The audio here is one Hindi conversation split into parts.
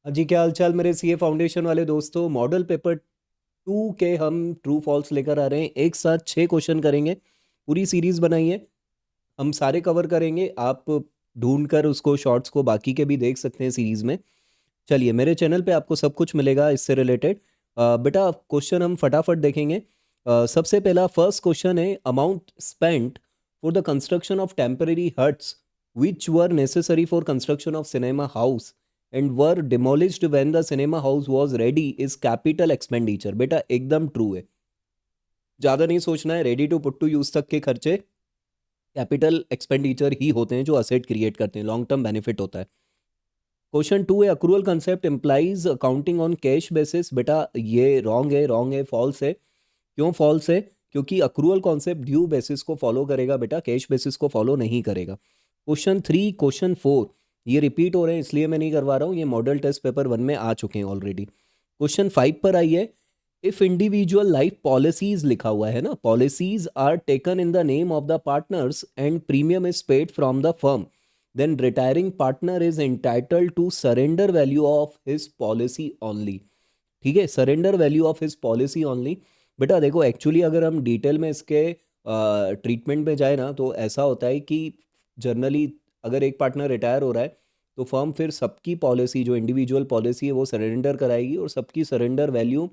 जी, क्या हाल-चाल मेरे सीए फाउंडेशन वाले दोस्तों। मॉडल पेपर 2 के हम ट्रू फॉल्स लेकर आ रहे हैं। एक साथ 6 क्वेश्चन करेंगे। पूरी सीरीज़ बनाई है। हम सारे कवर करेंगे। आप ढूँढ कर उसको शॉर्ट्स को बाकी के भी देख सकते हैं सीरीज़ में। चलिए, मेरे चैनल पे आपको सब कुछ मिलेगा इससे रिलेटेड। बेटा क्वेश्चन हम फटाफट देखेंगे। सबसे पहला फर्स्ट क्वेश्चन है, amount spent for the construction of temporary huts which were necessary for construction of cinema house and were demolished when the cinema house was ready is capital expenditure. बेटा एकदम ट्रू है। ज़्यादा नहीं सोचना है। Ready to put to use तक के खर्चे कैपिटल एक्सपेंडिचर ही होते हैं जो असेट क्रिएट करते हैं, लॉन्ग टर्म बेनिफिट होता है। क्वेश्चन 2 है, accrual concept implies accounting on cash basis. बेटा ये रॉन्ग है, फॉल्स है। क्यों फॉल्स है? क्योंकि अक्रूवल कॉन्सेप्ट ड्यू बेसिस को फॉलो करेगा बेटा, कैश बेसिस को फॉलो नहीं करेगा। क्वेश्चन 4 ये रिपीट हो रहे हैं इसलिए मैं नहीं करवा रहा हूँ, ये मॉडल टेस्ट पेपर 1 में आ चुके हैं ऑलरेडी। क्वेश्चन 5 पर आइए। इफ इंडिविजुअल लाइफ पॉलिसीज लिखा हुआ है ना, policies are taken in the name of the partners and premium is paid from the firm, then retiring partner is entitled to surrender value of his policy only. ठीक है, surrender value of his policy only. बेटा देखो, एक्चुअली अगर हम डिटेल में इसके ट्रीटमेंट में जाए ना, तो ऐसा होता है कि जनरली अगर एक पार्टनर रिटायर हो रहा है तो फर्म फिर सबकी पॉलिसी जो इंडिविजुअल पॉलिसी है वो सरेंडर कराएगी, और सबकी सरेंडर वैल्यू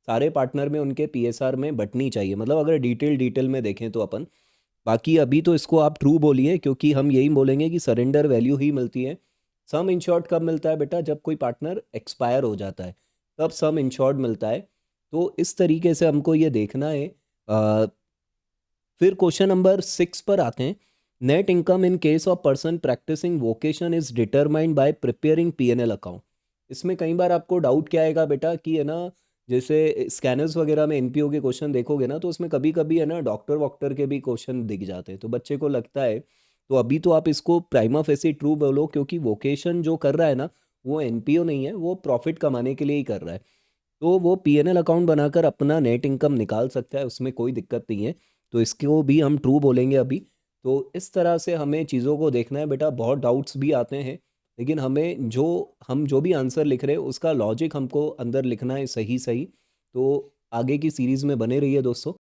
सारे पार्टनर में उनके पीएसआर में बंटनी चाहिए। मतलब अगर डिटेल में देखें तो अपन, बाकी अभी तो इसको आप ट्रू बोलिए क्योंकि हम यही बोलेंगे कि सरेंडर वैल्यू ही मिलती है। सम इंश्योर्ड कब मिलता है बेटा? जब कोई पार्टनर एक्सपायर हो जाता है तब सम इंश्योर्ड मिलता है। तो इस तरीके से हमको ये देखना है। फिर क्वेश्चन नंबर 6 पर आते हैं। Net income in case of person practicing vocation is determined by preparing PNL account. इसमें कई बार आपको डाउट क्या आएगा बेटा कि है ना, जैसे स्कैनर्स वगैरह में एनपीओ के क्वेश्चन देखोगे ना, तो उसमें कभी कभी है ना डॉक्टर वॉक्टर के भी क्वेश्चन दिख जाते हैं, तो बच्चे को लगता है। तो अभी तो आप इसको प्राइमा फेसी ट्रू बोलो क्योंकि वोकेशन जो कर रहा है ना, वो एनपीओ नहीं है, वो प्रॉफिट कमाने के लिए ही कर रहा है। तो वो पीएनएल अकाउंट बनाकर अपना नेट इनकम निकाल सकता है, उसमें कोई दिक्कत नहीं है। तो इसको भी हम ट्रू बोलेंगे अभी। तो इस तरह से हमें चीज़ों को देखना है बेटा। बहुत डाउट्स भी आते हैं, लेकिन हमें जो भी आंसर लिख रहे हैं उसका लॉजिक हमको अंदर लिखना है सही सही। तो आगे की सीरीज़ में बने रहिए दोस्तों।